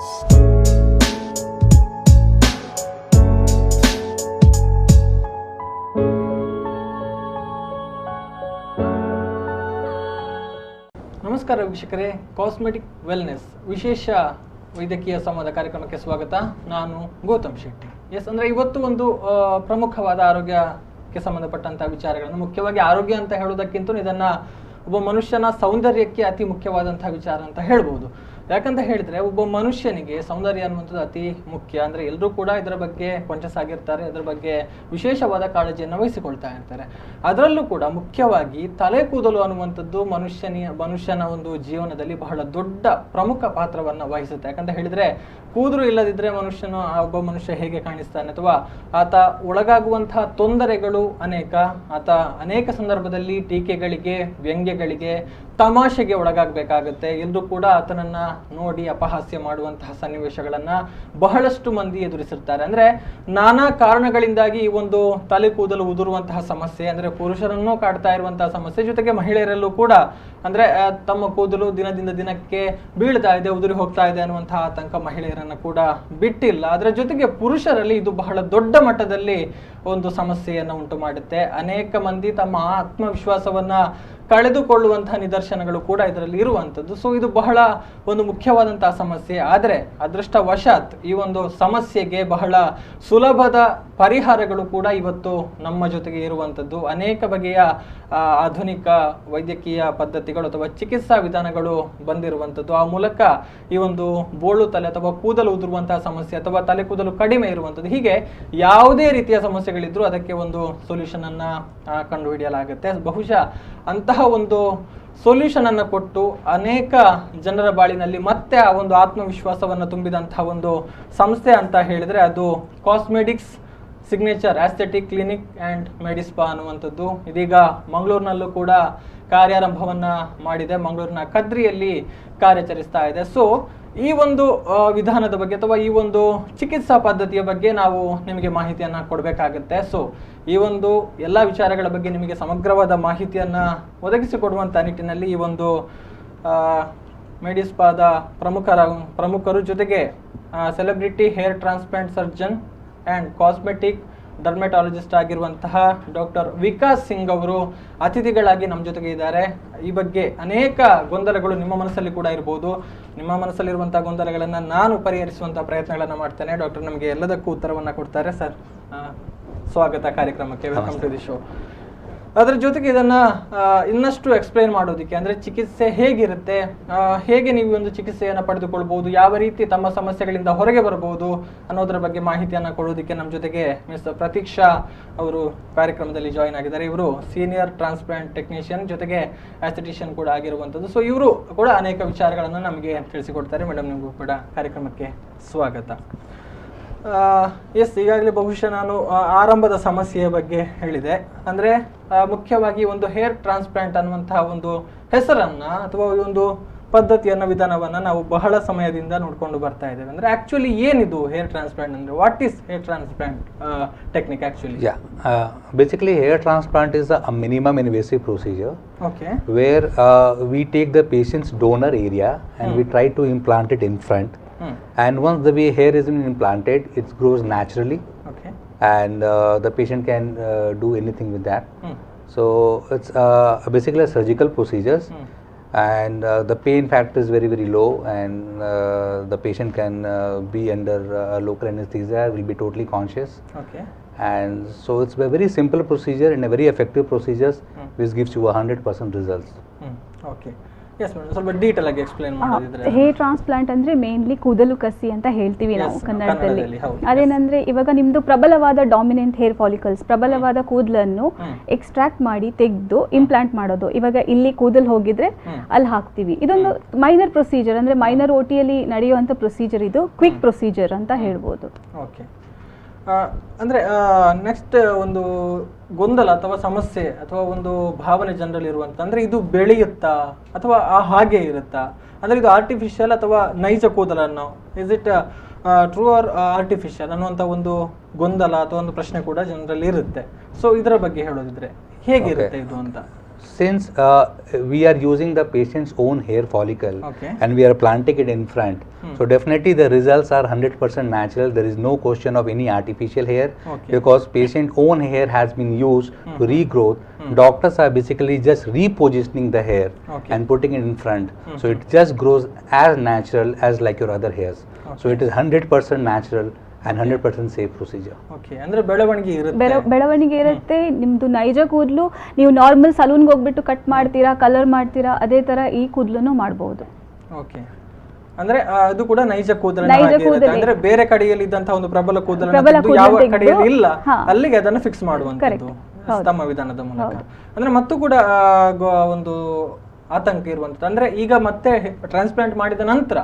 ನಮಸ್ಕಾರ ವೀಕ್ಷಕರೇ, cosmetic wellness ವಿಶೇಷ ವೈದ್ಯಕೀಯ ಸಂವಾದ ಕಾರ್ಯಕ್ರಮಕ್ಕೆ ಸ್ವಾಗತ. ನಾನು ಗೌತಮ್ ಶೆಟ್ಟಿ. ಅಂದರೆ ಇವತ್ತು ಒಂದು ಪ್ರಮುಖವಾದ ಆರೋಗ್ಯಕ್ಕೆ ಸಂಬಂಧಪಟ್ಟಂತಹ ವಿಚಾರಗಳನ್ನು, ಮುಖ್ಯವಾಗಿ ಆರೋಗ್ಯ ಅಂತ ಹೇಳೋದಕ್ಕಿಂತ ಇದನ್ನ ಒಬ್ಬ ಮನುಷ್ಯನ ಸೌಂದರ್ಯಕ್ಕೆ ಅತಿ ಮುಖ್ಯವಾದಂತಹ ವಿಚಾರ ಅಂತ ಹೇಳ್ಬೋದು. ಯಾಕಂತ ಹೇಳಿದ್ರೆ ಒಬ್ಬ ಮನುಷ್ಯನಿಗೆ ಸೌಂದರ್ಯ ಅನ್ನುವಂಥದ್ದು ಅತಿ ಮುಖ್ಯ. ಅಂದ್ರೆ ಎಲ್ಲರೂ ಕೂಡ ಇದರ ಬಗ್ಗೆ ಕೊಂಚಸಾಗಿರ್ತಾರೆ, ಇದರ ಬಗ್ಗೆ ವಿಶೇಷವಾದ ಕಾಳಜಿಯನ್ನು ವಹಿಸಿಕೊಳ್ತಾ ಇರ್ತಾರೆ. ಅದರಲ್ಲೂ ಕೂಡ ಮುಖ್ಯವಾಗಿ ತಲೆ ಕೂದಲು ಅನ್ನುವಂಥದ್ದು ಮನುಷ್ಯನ ಒಂದು ಜೀವನದಲ್ಲಿ ಬಹಳ ದೊಡ್ಡ ಪ್ರಮುಖ ಪಾತ್ರವನ್ನು ವಹಿಸುತ್ತೆ. ಯಾಕಂತ ಹೇಳಿದ್ರೆ ಕೂದಲು ಇಲ್ಲದಿದ್ರೆ ಒಬ್ಬ ಮನುಷ್ಯ ಹೇಗೆ ಕಾಣಿಸ್ತಾನೆ, ಅಥವಾ ಆತ ಒಳಗಾಗುವಂತಹ ತೊಂದರೆಗಳು ಆತ ಅನೇಕ ಸಂದರ್ಭದಲ್ಲಿ ಟೀಕೆಗಳಿಗೆ, ವ್ಯಂಗ್ಯಗಳಿಗೆ, ತಮಾಷೆಗೆ ಒಳಗಾಗಬೇಕಾಗುತ್ತೆ. ಎಲ್ಲರೂ ಕೂಡ ಆತನನ್ನ ನೋಡಿ ಅಪಹಾಸ್ಯ ಮಾಡುವಂತಹ ಸನ್ನಿವೇಶಗಳನ್ನ ಬಹಳಷ್ಟು ಮಂದಿ ಎದುರಿಸಿರ್ತಾರೆ. ಅಂದ್ರೆ ನಾನಾ ಕಾರಣಗಳಿಂದಾಗಿ ಈ ಒಂದು ತಲೆ ಕೂದಲು ಉದುರುವಂತಹ ಸಮಸ್ಯೆ, ಅಂದ್ರೆ ಪುರುಷರನ್ನು ಕಾಡ್ತಾ ಇರುವಂತಹ ಸಮಸ್ಯೆ, ಜೊತೆಗೆ ಮಹಿಳೆಯರಲ್ಲೂ ಕೂಡ ಅಂದ್ರೆ ತಮ್ಮ ಕೂದಲು ದಿನದಿಂದ ದಿನಕ್ಕೆ ಬೀಳ್ತಾ ಇದೆ, ಉದುರಿ ಹೋಗ್ತಾ ಇದೆ ಅನ್ನುವಂತಹ ಆತಂಕ ಮಹಿಳೆಯರನ್ನ ಕೂಡ ಬಿಟ್ಟಿಲ್ಲ. ಅದರ ಜೊತೆಗೆ ಪುರುಷರಲ್ಲಿ ಇದು ಬಹಳ ದೊಡ್ಡ ಮಟ್ಟದಲ್ಲಿ ಒಂದು ಸಮಸ್ಯೆಯನ್ನು ಉಂಟು ಮಾಡುತ್ತೆ. ಅನೇಕ ಮಂದಿ ತಮ್ಮ ಆತ್ಮವಿಶ್ವಾಸವನ್ನ ಕಳೆದುಕೊಳ್ಳುವಂತಹ ನಿದರ್ಶನಗಳು ಕೂಡ ಇದರಲ್ಲಿ ಇರುವಂಥದ್ದು. ಸೊ ಇದು ಬಹಳ ಒಂದು ಮುಖ್ಯವಾದಂತಹ ಸಮಸ್ಯೆ. ಆದರೆ ಅದೃಷ್ಟವಶಾತ್ ಈ ಒಂದು ಸಮಸ್ಯೆಗೆ ಬಹಳ ಸುಲಭದ ಪರಿಹಾರಗಳು ಕೂಡ ಇವತ್ತು ನಮ್ಮ ಜೊತೆಗೆ ಇರುವಂಥದ್ದು. ಅನೇಕ ಬಗೆಯ ಆಧುನಿಕ ವೈದ್ಯಕೀಯ ಪದ್ಧತಿಗಳು ಅಥವಾ ಚಿಕಿತ್ಸಾ ವಿಧಾನಗಳು ಬಂದಿರುವಂಥದ್ದು. ಆ ಮೂಲಕ ಈ ಒಂದು ಬೋಳು ತಲೆ ಅಥವಾ ಕೂದಲು ಉದುರುವಂತಹ ಸಮಸ್ಯೆ ಅಥವಾ ತಲೆ ಕೂದಲು ಕಡಿಮೆ ಇರುವಂಥದ್ದು, ಹೀಗೆ ಯಾವುದೇ ರೀತಿಯ ಸಮಸ್ಯೆಗಳಿದ್ರೂ ಅದಕ್ಕೆ ಒಂದು ಸೊಲ್ಯೂಷನ್ ಅನ್ನ ಕಂಡುಹಿಡಿಯಲಾಗುತ್ತೆ. ಬಹುಶಃ ಅಂತಹ ಒಂದು ಸೊಲ್ಯೂಷನ್ ಅನ್ನು ಕೊಟ್ಟು ಅನೇಕ ಜನರ ಬಾಳಿನಲ್ಲಿ ಮತ್ತೆ ಆ ಒಂದು ಆತ್ಮವಿಶ್ವಾಸವನ್ನು ತುಂಬಿದಂತಹ ಒಂದು ಸಂಸ್ಥೆ ಅಂತ ಹೇಳಿದ್ರೆ ಅದು cosmetics signature aesthetic clinic and medispa ಅನ್ನುವಂಥದ್ದು. ಇದೀಗ ಮಂಗಳೂರಿನಲ್ಲೂ ಕೂಡ ಕಾರ್ಯಾರಂಭವನ್ನ ಮಾಡಿದೆ, ಮಂಗಳೂರಿನ ಕದ್ರಿಯಲ್ಲಿ ಕಾರ್ಯಾಚರಿಸ್ತಾ ಇದೆ. ಸೊ ಈ ಒಂದು ವಿಧಾನದ ಬಗ್ಗೆ ಅಥವಾ ಈ ಒಂದು ಚಿಕಿತ್ಸಾ ಪದ್ಧತಿಯ ಬಗ್ಗೆ ನಾವು ನಿಮಗೆ ಮಾಹಿತಿಯನ್ನ ಕೊಡಬೇಕಾಗುತ್ತೆ. ಸೊ ಈ ಒಂದು ಎಲ್ಲ ವಿಚಾರಗಳ ಬಗ್ಗೆ ನಿಮಗೆ ಸಮಗ್ರವಾದ ಮಾಹಿತಿಯನ್ನ ಒದಗಿಸಿಕೊಡುವಂತ ನಿಟ್ಟಿನಲ್ಲಿ ಈ ಒಂದು ಮೆಡಿಸ್ಪಾದ ಪ್ರಮುಖರು ಜೊತೆಗೆ celebrity hair transplant surgeon and cosmetic dermatologist ಆಗಿರುವಂತಹ ಡಾಕ್ಟರ್ ವಿಕಾಸ್ ಸಿಂಗ್ ಅವರು ಅತಿಥಿಗಳಾಗಿ ನಮ್ಮ ಜೊತೆಗೆ ಇದ್ದಾರೆ. ಈ ಬಗ್ಗೆ ಅನೇಕ ಗೊಂದಲಗಳು ನಿಮ್ಮ ಮನಸ್ಸಲ್ಲಿ ಕೂಡ ಇರಬಹುದು. ನಿಮ್ಮ ಮನಸ್ಸಲ್ಲಿರುವಂತಹ ಗೊಂದಲಗಳನ್ನು ನಾನು ಪರಿಹರಿಸುವಂತಹ ಪ್ರಯತ್ನಗಳನ್ನು ಮಾಡ್ತೇನೆ. ಡಾಕ್ಟರ್ ನಮಗೆ ಎಲ್ಲದಕ್ಕೂ ಉತ್ತರವನ್ನ ಕೊಡ್ತಾರೆ. ಸರ್, ಸ್ವಾಗತ ಕಾರ್ಯಕ್ರಮಕ್ಕೆ, ವೆಲ್ಕಮ್ ಟು ದಿ ಶೋ. ಅದರ ಜೊತೆಗೆ ಇದನ್ನ ಇನ್ನಷ್ಟು ಎಕ್ಸ್ಪ್ಲೈನ್ ಮಾಡೋದಕ್ಕೆ, ಅಂದ್ರೆ ಚಿಕಿತ್ಸೆ ಹೇಗಿರುತ್ತೆ, ಹೇಗೆ ನೀವು ಒಂದು ಚಿಕಿತ್ಸೆಯನ್ನು ಪಡೆದುಕೊಳ್ಬಹುದು, ಯಾವ ರೀತಿ ತಮ್ಮ ಸಮಸ್ಯೆಗಳಿಂದ ಹೊರಗೆ ಬರಬಹುದು ಅನ್ನೋದರ ಬಗ್ಗೆ ಮಾಹಿತಿಯನ್ನ ಕೊಡೋದಕ್ಕೆ ನಮ್ಮ ಜೊತೆಗೆ ಮಿಸ್ ಪ್ರತೀಕ್ಷಾ ಅವರು ಕಾರ್ಯಕ್ರಮದಲ್ಲಿ ಜಾಯಿನ್ ಆಗಿದ್ದಾರೆ. ಇವರು ಸೀನಿಯರ್ ಟ್ರಾನ್ಸ್ಪ್ಲಾಂಟ್ ಟೆಕ್ನಿಷಿಯನ್ ಜೊತೆಗೆ ಆಸ್ಥೆಟಿಷಿಯನ್ ಕೂಡ ಆಗಿರುವಂಥದ್ದು. ಸೊ ಇವರು ಕೂಡ ಅನೇಕ ವಿಚಾರಗಳನ್ನು ನಮಗೆ ತಿಳಿಸಿಕೊಡ್ತಾರೆ. ಮೇಡಮ್, ನಿಮಗೂ ಕೂಡ ಕಾರ್ಯಕ್ರಮಕ್ಕೆ ಸ್ವಾಗತ. ಈಗಾಗಲೇ ಬಹುಶಃ ನಾನು ಆರಂಭದ ಸಮಸ್ಯೆಯ ಬಗ್ಗೆ ಹೇಳಿದೆ. ಅಂದ್ರೆ ಮುಖ್ಯವಾಗಿ ಒಂದು ಹೇರ್ ಟ್ರಾನ್ಸ್ಪ್ಲಾಂಟ್ ಅನ್ನುವಂತಹ ಒಂದು ಹೆಸರನ್ನ ಅಥವಾ ಒಂದು ಪದ್ಧತಿಯನ್ನ, ವಿಧಾನವನ್ನ ನಾವು ಬಹಳ ಸಮಯದಿಂದ ನೋಡ್ಕೊಂಡು ಬರ್ತಾ ಇದ್ದೇವೆ. ಅಂದ್ರೆ ಆಕ್ಚುಲಿ ಏನಿದು ಹೇರ್ ಟ್ರಾನ್ಸ್ಪ್ಲಾಂಟ್ ಅಂದ್ರೆ what is hair transplant technique actually? Basically hair transplant is a minimum invasive procedure. Okay. Where we take the patient's donor area and we try to implant it in front. And once the hair is implanted, it grows naturally. Okay. And the patient can do anything with that. So it's basically a surgical procedures. And the pain factor is very, very low, and the patient can be under local anesthesia, will be totally conscious. Okay. And so it's a very simple procedure and a very effective procedures which gives you 100% results. Okay. Yes madam, ಸ್ವಲ್ಪ detail ಆಗಿ explain ಮಾಡೋದಿದ್ರೆ. Hair transplant ಅಂದ್ರೆ mainly ಕೂದಲು ಕಸಿ ಅಂತ ಹೇಳ್ತೀವಿ ನಾವು ಕನ್ನಡದಲ್ಲಿ. ಅದೇನಂದ್ರೆ ಇವಾಗ ನಿಮ್ದು ಪ್ರಬಲವಾದ ಡಾಮಿನೆಂಟ್ ಹೇರ್ ಫಾಲಿಕಲ್ಸ್, ಪ್ರಬಲವಾದ ಕೂದಲನ್ನು ಎಕ್ಸ್ಟ್ರಾಕ್ಟ್ ಮಾಡಿ ತೆಗೆದು ಇಂಪ್ಲಾಂಟ್ ಮಾಡೋದು. ಇವಾಗ ಇಲ್ಲಿ ಕೂದಲು ಹೋಗಿದ್ರೆ ಅಲ್ಲಿ ಹಾಕ್ತಿವಿ. ಇದೊಂದು ಮೈನರ್ ಪ್ರೊಸೀಜರ್, ಅಂದ್ರೆ ಮೈನರ್ ಓಟಿಯಲ್ಲಿ ನಡೆಯುವಂತ ಪ್ರೊಸೀಜರ್. ಇದು ಕ್ವಿಕ್ ಪ್ರೊಸೀಜರ್ ಅಂತ ಹೇಳ್ಬೋದು. ಓಕೆ. ಅಂದ್ರೆ ನೆಕ್ಸ್ಟ್ ಒಂದು ಗೊಂದಲ ಅಥವಾ ಸಮಸ್ಯೆ ಅಥವಾ ಒಂದು ಭಾವನೆ ಜನರಲ್ಲಿ ಇರುವಂತ, ಅಂದ್ರೆ ಇದು ಬೆಳೆಯುತ್ತಾ ಅಥವಾ ಹಾಗೆ ಇರುತ್ತಾ, ಅಂದ್ರೆ ಇದು ಆರ್ಟಿಫಿಷಿಯಲ್ ಅಥವಾ ನೈಜ ಕೂದಲನ್ನು, is it true or artificial ಅನ್ನುವಂಥ ಒಂದು ಗೊಂದಲ ಅಥವಾ ಒಂದು ಪ್ರಶ್ನೆ ಕೂಡ ಜನರಲ್ಲಿ ಇರುತ್ತೆ. ಸೊ ಇದರ ಬಗ್ಗೆ ಹೇಳೋದಿದ್ರೆ ಹೇಗಿರುತ್ತೆ ಇದು ಅಂತ? Since we are using the patient's own hair follicle Okay. and we are planting it in front, so definitely the results are 100% natural. There is no question of any artificial hair Okay. because patient own hair has been used to regrowth. Doctors are basically just repositioning the hair Okay. and putting it in front, so it just grows as natural as like your other hairs. So Okay. it is 100% natural and 100% safe procedure. Okay ಅಂದ್ರೆ ಬೆಳವಣಿಗೆ ಇರುತ್ತೆ. ಬೆಳವಣಿಗೆ ಇರುತ್ತೆ. ನಿಮ್ದು ನೈಜ ಕೂದಲು ನೀವು normal ಸಲೂನ್ಗೆ ಹೋಗ್ಬಿಟ್ಟು ಕಟ್ ಮಾಡ್ತೀರಾ, ಕಲರ್ ಮಾಡ್ತೀರಾ, ಅದೇ ತರ ಈ ಕೂದಲು ಮಾಡಬಹುದು. ಓಕೆ, ಅಂದ್ರೆ ಅದು ಕೂಡ ನೈಜ ಕೂದಲು ನೈಜ ಕೂದಲೇ. ಅಂದ್ರೆ ಬೇರೆ ಕಡೆಯಲ್ಲಿ ಇದ್ದಂತಹ ಒಂದು ಪ್ರಬಲ ಕೂದಲನ್ನು ಪ್ರಬಲ ತೆಗೆದು ಕೂದಲು ಯಾವ ತೆಗೆದು, ಕಡೆಯಲ್ಲಿ ಇಲ್ಲ ಹಾ. ಅಲ್ಲಿಗೆ ಅದನ್ನು ಫಿಕ್ಸ್ ಮಾಡುವಂತದ್ದು Correct. ಹೌದು. ತಮ್ಮ ವಿಧಾನದ ಮೂಲಕ. ಅಂದ್ರೆ ಮತ್ತು ಕೂಡ ಒಂದು ಆತಂಕ ಇರುವಂತದ್ದು ಅಂದ್ರೆ ಈಗ ಮತ್ತೆ ಟ್ರಾನ್ಸ್ಪ್ಲಾಂಟ್ ಮಾಡಿದ ನಂತರ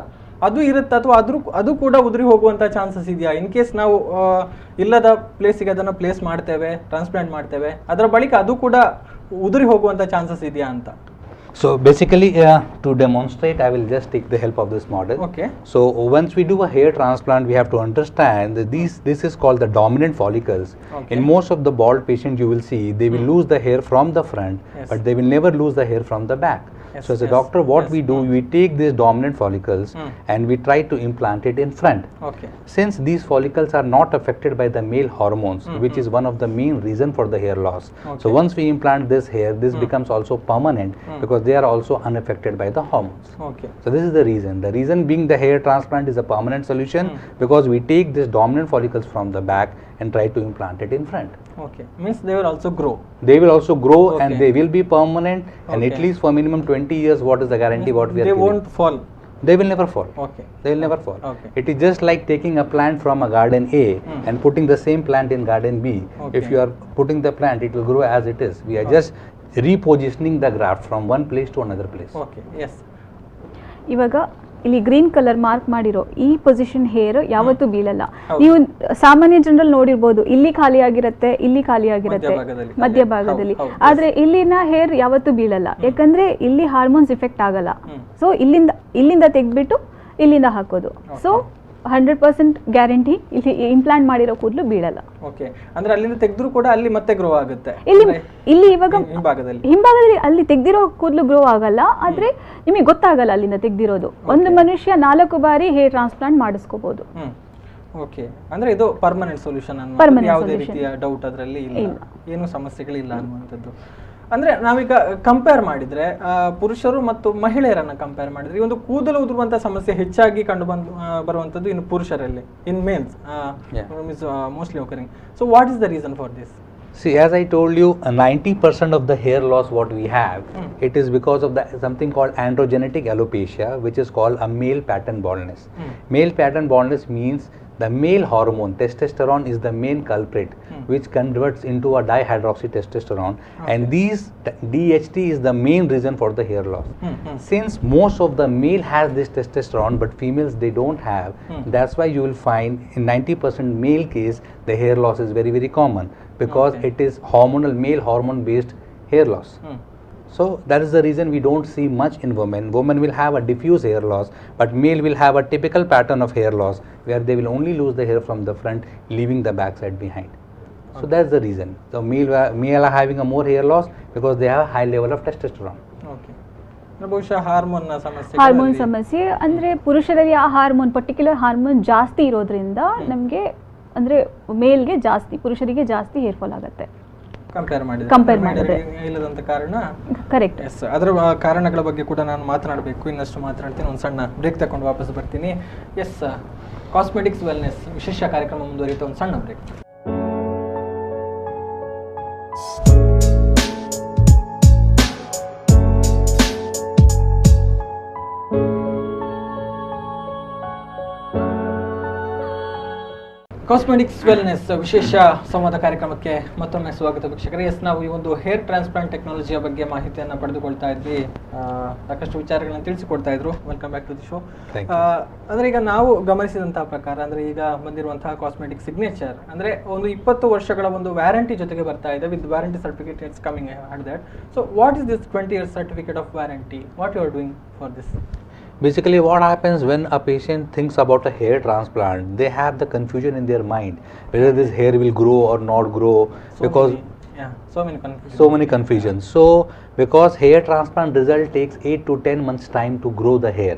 ಅದು ಇರುತ್ತೆ ಅಥವಾ ಅದು ಕೂಡ ಉದುರಿ ಹೋಗುವಂತ ಚಾನ್ಸಸ್ ಇದೆಯಾ? ಇನ್ ಕೇಸ್ ನಾವು ಇಲ್ಲದ ಪ್ಲೇಸಿಗೆ ಅದನ್ನು ಪ್ಲೇಸ್ ಮಾಡ್ತೇವೆ, ಟ್ರಾನ್ಸ್ಪ್ಲಾಂಟ್ ಮಾಡ್ತೇವೆ, ಅದರ ಬಳಿಕ ಅದು ಕೂಡ ಉದುರಿ ಹೋಗುವಂತ ಚಾನ್ಸಸ್ ಇದೆಯಾ ಅಂತ? So basically to demonstrate, I will just take the help of this model. Okay. So once we do a hair transplant, we have to understand that this is called the dominant follicles. Okay. In most of the bald patients, you will see they will lose the hair from the front, Yes. but they will never lose the hair from the back. Yes, So as a yes, doctor, what yes. we do, we take these dominant follicles and we try to implant it in front. Okay. Since these follicles are not affected by the male hormones, which is one of the main reason for the hair loss. So Okay. once we implant this hair, this becomes also permanent because they are also unaffected by the hormones. Okay. So this is the reason. The reason being the hair transplant is a permanent solution because we take these dominant follicles from the back and try to implant it in front. Okay, means they will also grow. They will also grow and Okay. they will be permanent and at Okay. least for minimum 20 years. What is the guarantee what we are They giving? won't fall. They will never fall. Okay. They will never fall. Okay. It is just like taking a plant from a garden A and putting the same plant in garden B. Okay. If you are putting the plant, it will grow as it is. We are just repositioning the graft from one place to another place. Okay, yes. ಇವಾಗ ಇಲ್ಲಿ green colour mark ಮಾಡಿರೋ ಈ position hair ಯಾವತ್ತೂ ಬೀಳಲ್ಲ. ಹೌದು. ನೀವು ಸಾಮಾನ್ಯ ಜನರಲ್ಲಿ ನೋಡಿರ್ಬೋದು, ಇಲ್ಲಿ ಖಾಲಿ ಆಗಿರುತ್ತೆ, ಇಲ್ಲಿ ಖಾಲಿ ಆಗಿರುತ್ತೆ, ಮಧ್ಯಭಾಗದಲ್ಲಿ. ಮಧ್ಯಭಾಗದಲ್ಲಿ. ಹೌದು, ಹೌದು. ಆದ್ರೆ ಇಲ್ಲಿನ ಹೇರ್ ಯಾವತ್ತೂ ಬೀಳಲ್ಲ, ಯಾಕಂದ್ರೆ ಇಲ್ಲಿ ಹಾರ್ಮೋನ್ಸ್ ಇಫೆಕ್ಟ್ ಆಗಲ್ಲ. ಸೊ ಇಲ್ಲಿಂದ ತೆಗ್ದ್ಬಿಟ್ಟು ಇಲ್ಲಿಂದ ಹಾಕೋದು. ಸೊ 100% ಗ್ಯಾರಂಟಿ ಇಲ್ಲಿ ಇಂಪ್ಲಾಂಟ್ ಮಾಡಿರೋ ಕೂದಲು ಬೀಳಲ್ಲ. ಓಕೆ, ಅಂದ್ರೆ ಅಲ್ಲಿಂದ ತೆಗೆದ್ರು ಕೂಡ ಅಲ್ಲಿ ಮತ್ತೆ ಗ್ರೋ ಆಗುತ್ತೆ. ಇಲ್ಲಿ ಇವಾಗ ಹಿಂಭಾಗದಲ್ಲಿ ಅಲ್ಲಿ ತೆಗ್ದಿರೋ ಕೂದಲು ಗ್ರೋ ಆಗಲ್ಲ, ಆದ್ರೆ ನಿಮಗೆ ಗೊತ್ತಾಗಲ್ಲ ಅಲ್ಲಿಂದ ತೆಗ್ದಿರೋದು. ಒಂದು ಮನುಷ್ಯ 4 ಬಾರಿ ಹೇರ್ ಟ್ರಾನ್ಸ್ಪ್ಲಾಂಟ್ ಮಾಡಿಸ್ಕೋಬಹುದು. ಓಕೆ, ಅಂದ್ರೆ ಇದು ಪರ್ಮನೆಂಟ್ ಸೊಲ್ಯೂಷನ್ ಅನ್ನೋ Permanent ಯಾವುದೇ solution. ರೀತಿಯ ಡೌಟ್ ಅದರಲ್ಲಿ ಇಲ್ಲ, ಏನು ಸಮಸ್ಯೆಗಳಿಲ್ಲ ಅನ್ನುವಂಥದ್ದು. ಅಂದ್ರೆ ನಾವೀಗ ಕಂಪೇರ್ ಮಾಡಿದ್ರೆ ಪುರುಷರು ಮತ್ತು ಮಹಿಳೆಯರನ್ನ ಕಂಪೇರ್ ಮಾಡಿದ್ರೆ ಈ ಒಂದು ಕೂದಲು ಉದುರುವಂತ ಸಮಸ್ಯೆ ಹೆಚ್ಚಾಗಿ ಕಂಡು ಬರುವಂತದ್ದು ಇನ್ನು ಪುರುಷರಲ್ಲಿ, in males mostly occurring. So what is the reason for this? See, as I told you, 90% of the hair loss what we have, it is because of something called androgenetic alopecia, which is called a male pattern baldness. Male pattern baldness means the male hormone testosterone is the main culprit, which converts into a dihydroxytestosterone, and DHT is the main reason for the hair loss. Since most of the male has this testosterone but females they don't have, that's why you will find in 90% male case the hair loss is very, very common because it is hormonal, male hormone based hair loss. So that is the reason we don't see much in women. Women will have a diffuse hair loss, but male will have a typical pattern of hair loss where they will only lose the hair from the front, leaving the back side behind. So that's the reason. So male are having a more hair loss because they have a high level of testosterone. Okay. ಬಹುಶಃ hormone ಸಮಸ್ಯೆ ಅಂದ್ರೆ ಪುರುಷರಲ್ಲಿ ಆ hormone particular hormone ಜಾಸ್ತಿ ಇರೋದ್ರಿಂದ ನಮಗೆ ಅಂದ್ರೆ ಮೇಲ್ಗೆ ಜಾಸ್ತಿ, ಪುರುಷರಿಗೆ ಜಾಸ್ತಿ ಹೇರ್ ಫಾಲ್ ಆಗುತ್ತೆ ಕಂಪೇರ್ ಮಾಡಿದ್ರೆ ಇಲ್ಲದಂತ ಕಾರಣ. ಕರೆಕ್ಟ್. ಎಸ್, ಅದರ ಕಾರಣಗಳ ಬಗ್ಗೆ ಕೂಡ ನಾನು ಮಾತನಾಡಬೇಕು, ಇನ್ನಷ್ಟು ಮಾತನಾಡ್ತೀನಿ. ಒಂದು ಸಣ್ಣ ಬ್ರೇಕ್ ತಗೊಂಡು ವಾಪಸ್ ಬರ್ತೀನಿ. ಎಸ್, ಕಾಸ್ಮೆಟಿಕ್ಸ್ ವೆಲ್ನೆಸ್ ವಿಶೇಷ ಕಾರ್ಯಕ್ರಮ ಮುಂದುವರಿಯುತ್ತೆ. ಒಂದು ಸಣ್ಣ ಬ್ರೇಕ್. ಕಾಸ್ಮೆಟಿಕ್ಸ್ ವೆಲ್ನೆಸ್ ವಿಶೇಷ ಸಂವಾದ ಕಾರ್ಯಕ್ರಮಕ್ಕೆ ಮತ್ತೊಮ್ಮೆ ಸ್ವಾಗತ ವೀಕ್ಷಕರೇ. ಎಸ್, ನಾವು ಈ ಒಂದು ಹೇರ್ ಟ್ರಾನ್ಸ್ಪ್ಲಾಂಟ್ ಟೆಕ್ನಾಲಜಿಯ ಬಗ್ಗೆ ಮಾಹಿತಿಯನ್ನು ಪಡೆದುಕೊಳ್ತಾ ಇದ್ವಿ, ಸಾಕಷ್ಟು ವಿಚಾರಗಳನ್ನು ತಿಳಿಸಿಕೊಡ್ತಾ ಇದ್ರು. Welcome back to the show. ಅಂದ್ರೆ ಈಗ ನಾವು ಗಮನಿಸಿದಂತಹ ಪ್ರಕಾರ ಅಂದ್ರೆ ಈಗ ಬಂದಿರುವಂತಹ ಕಾಸ್ಮೆಟಿಕ್ ಸಿಗ್ನೇಚರ್ ಅಂದ್ರೆ ಒಂದು 20 ವರ್ಷಗಳ ಒಂದು ವ್ಯಾರಂಟಿ ಜೊತೆಗೆ ಬರ್ತಾ ಇದೆ, with warranty certificate it's coming at that. So what is this 20 years certificate of warranty? What you are doing for this? Basically, what happens when a patient thinks about a hair transplant, they have the confusion in their mind whether this hair will grow or not grow, because So many confusions. So because hair transplant result takes 8 to 10 months time to grow the hair.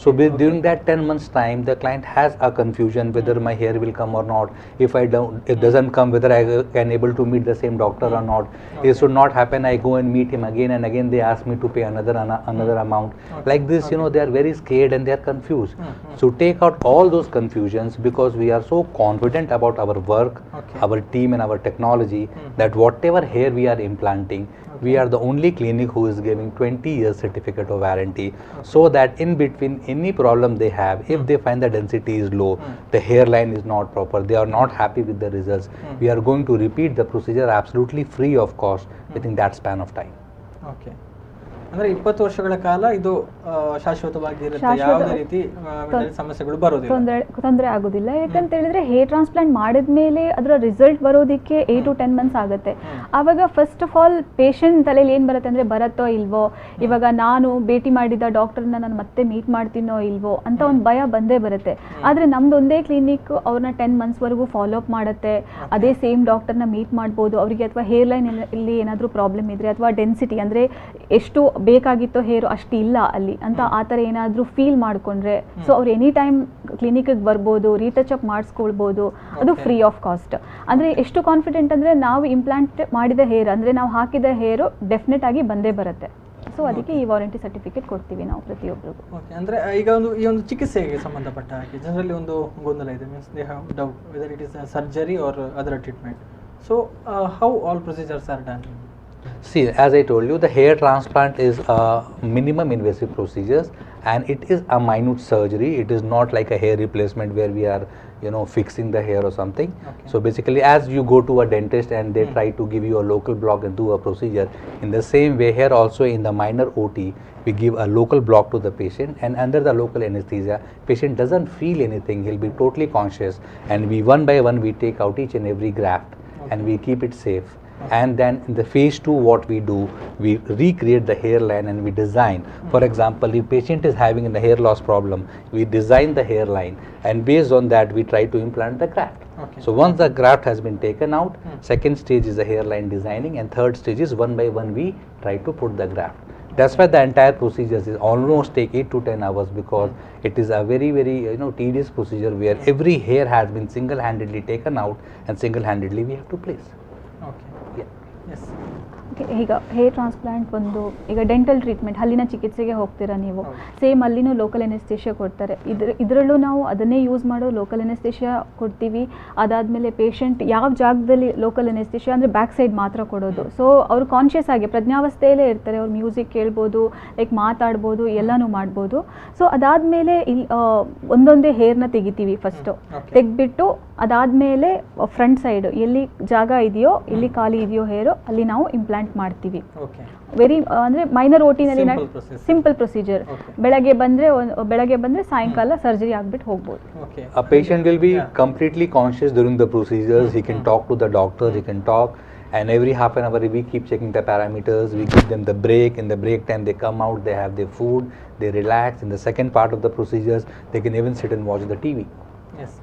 So during that 10 months time, the client has a confusion whether my hair will come or not. If it doesn't come, whether I can able to meet the same doctor or not. It should not happen. I go and meet him again and again. They ask me to pay another amount. Like this, they are very scared and they are confused. So take out all those confusions, because we are so confident about our work, our team and our technology, that whatever hair we are implanting, we are the only clinic who is giving 20 years certificate of warranty, so that in between any problem they have, if they find the density is low, the hairline is not proper, they are not happy with the results, we are going to repeat the procedure absolutely free of cost within that span of time. Okay. ಅಂದ್ರೆ 20 ವರ್ಷಗಳ ಕಾಲ ಇದು ಶಾಶ್ವತವಾಗಿ ಇರುತ್ತೆ, ಯಾವುದೇ ರೀತಿ ಸಮಸ್ಯೆಗಳು ಬರೋದಿಲ್ಲ, ತೊಂದರೆ ಆಗೋದಿಲ್ಲ. ಯಾಕಂತ ಹೇಳಿದ್ರೆ ಹೇರ್ ಟ್ರಾನ್ಸ್ಪ್ಲಾಂಟ್ ಮಾಡಿದ್ಮೇಲೆ ಅದರ ರಿಸಲ್ಟ್ ಬರೋದಕ್ಕೆ 8 to 10 months ಆಗುತ್ತೆ. ಆವಾಗ ಫಸ್ಟ್ ಆಫ್ ಆಲ್ ಪೇಷಂಟ್ ತಲೆಯಲ್ಲಿ ಏನು ಬರುತ್ತೆ ಅಂದರೆ, ಬರುತ್ತೋ ಇಲ್ವೋ, ಇವಾಗ ನಾನು ಭೇಟಿ ಮಾಡಿದ ಡಾಕ್ಟರ್ನ ನಾನು ಮತ್ತೆ ಮೀಟ್ ಮಾಡ್ತೀನೋ ಇಲ್ವೋ ಅಂತ ಒಂದು ಭಯ ಬಂದೇ ಬರುತ್ತೆ. ಆದರೆ ನಮ್ದು ಒಂದೇ ಕ್ಲಿನಿಕ್ ಅವ್ರನ್ನ 10 monthsವರೆಗೂ ಫಾಲೋ ಅಪ್ ಮಾಡುತ್ತೆ. ಅದೇ ಸೇಮ್ ಡಾಕ್ಟರ್ನ ಮೀಟ್ ಮಾಡ್ಬೋದು. ಅವರಿಗೆ ಅಥವಾ ಹೇರ್ ಲೈನ್ ಇಲ್ಲಿ ಏನಾದರೂ ಪ್ರಾಬ್ಲಮ್ ಇದ್ದರೆ, ಅಥವಾ ಡೆನ್ಸಿಟಿ ಅಂದರೆ ಎಷ್ಟು ಬೇಕಾಗಿತ್ತೋ ಹೇರು ಅಷ್ಟು ಇಲ್ಲ ಅಲ್ಲಿ ಅಂತ ಆ ಥರ ಏನಾದರೂ ಫೀಲ್ ಮಾಡಿಕೊಂಡ್ರೆ, ಸೊ ಅವ್ರು ಎನಿ ಟೈಮ್ ಕ್ಲಿನಿಕ್ಗೆ ಬರ್ಬೋದು, ರೀಟಚ್ ಅಪ್ ಮಾಡಿಸ್ಕೊಳ್ಬೋದು. ಅದು ಫ್ರೀ ಆಫ್ ಕಾಸ್ಟ್. ಅಂದರೆ ಎಷ್ಟು ಕಾನ್ಫಿಡೆಂಟ್ ಅಂದರೆ, ನಾವು ಇಂಪ್ಲಾಂಟ್ ಮಾಡಿದ ಹೇರ್ ಅಂದರೆ ನಾವು ಹಾಕಿದ ಹೇರು ಡೆಫಿನೆಟ್ ಆಗಿ ಬಂದೇ ಬರುತ್ತೆ. ಸೊ ಅದಕ್ಕೆ ಈ ವಾರಂಟಿ ಸರ್ಟಿಫಿಕೇಟ್ ಕೊಡ್ತೀವಿ ನಾವು ಪ್ರತಿಯೊಬ್ಬರಿಗೂ. ಓಕೆ. ಅಂದರೆ ಈಗ ಈ ಒಂದು ಚಿಕಿತ್ಸೆಗೆ ಸಂಬಂಧಪಟ್ಟ ಹಾಗೆ ಜನರಲ್ಲಿ ಒಂದು ಗೊಂದಲ ಇದೆ, means they have doubt whether it is surgery or other treatment. So how all procedures are done? See, as I told you, the hair transplant is a minimum invasive procedures, and it is a minute surgery. It is not like a hair replacement where we are fixing the hair or something. So basically, as you go to a dentist and they try to give you a local block and do a procedure, in the same way here also in the minor OT, we give a local block to the patient, and under the local anesthesia, patient doesn't feel anything. He'll be totally conscious, and we one by one we take out each and every graft and we keep it safe. And then in the phase 2, what we do, we recreate the hairline and we design. For example, if patient is having a hair loss problem, we design the hairline, and based on that we try to implant the graft. So once the graft has been taken out, second stage is the hairline designing, and third stage is one by one we try to put the graft. That's why the entire procedure is almost take 8 to 10 hours, because it is a very very tedious procedure where every hair has been single-handedly taken out and single-handedly we have to place. ಈಗ hair transplant ಈಗ dental treatment, ಹಲ್ಲಿನ ಚಿಕಿತ್ಸೆಗೆ ಹೋಗ್ತೀರಾ ನೀವು, same ಅಲ್ಲಿನೂ local ಎನೆಸ್ಥೇಷಿಯಾ ಕೊಡ್ತಾರೆ. ಇದರಲ್ಲೂ ನಾವು ಅದನ್ನೇ ಯೂಸ್ ಮಾಡೋ ಲೋಕಲ್ ಎನೆಸ್ಥೇಷಿಯಾ ಕೊಡ್ತೀವಿ. ಅದಾದಮೇಲೆ ಪೇಷಂಟ್ ಯಾವ ಜಾಗದಲ್ಲಿ ಲೋಕಲ್ ಎನೆಸ್ಥೇಷಿಯಾ ಅಂದರೆ ಬ್ಯಾಕ್ ಸೈಡ್ ಮಾತ್ರ ಕೊಡೋದು. ಸೊ ಅವರು ಕಾನ್ಷಿಯಸ್ ಆಗಿ ಪ್ರಜ್ಞಾವಸ್ಥೆಯಲ್ಲೇ ಇರ್ತಾರೆ, ಅವ್ರು ಮ್ಯೂಸಿಕ್ ಕೇಳ್ಬೋದು, ಲೈಕ್ ಮಾತಾಡ್ಬೋದು, ಎಲ್ಲನೂ ಮಾಡ್ಬೋದು. ಸೊ ಅದಾದಮೇಲೆ ಇಲ್ಲಿ ಒಂದೊಂದೇ ಹೇರ್ನ ತೆಗಿತೀವಿ. ಫಸ್ಟು ತೆಗೆದ್ಬಿಟ್ಟು ಅದಾದಮೇಲೆ ಫ್ರಂಟ್ ಸೈಡ್ ಎಲ್ಲಿ ಜಾಗ ಇದೆಯೋ, ಎಲ್ಲಿ ಖಾಲಿ ಇದೆಯೋ ಹೇರು, ಅಲ್ಲಿ ನಾವು ಇಂಪ್ಲಾಂಟ್ ಮಾಡ್ತೀವಿ. ವೆರಿ ಅಂದರೆ ಮೈನರ್ ಓಟಿನಲ್ಲಿ ಸಿಂಪಲ್ ಪ್ರೊಸೀಜರ್. ಬೆಳಗ್ಗೆ ಬಂದರೆ ಸಾಯಂಕಾಲ ಸರ್ಜರಿ ಆಗ್ಬಿಟ್ಟು ಹೋಗ್ಬೋದು. A patient will be completely conscious during the procedures. He can talk to the doctor, he can talk, and every half an hour we keep checking the parameters. We give them the break. In the break time they come out, they have their food, they relax. In the second part of the procedures they can even sit and watch the TV. Yes.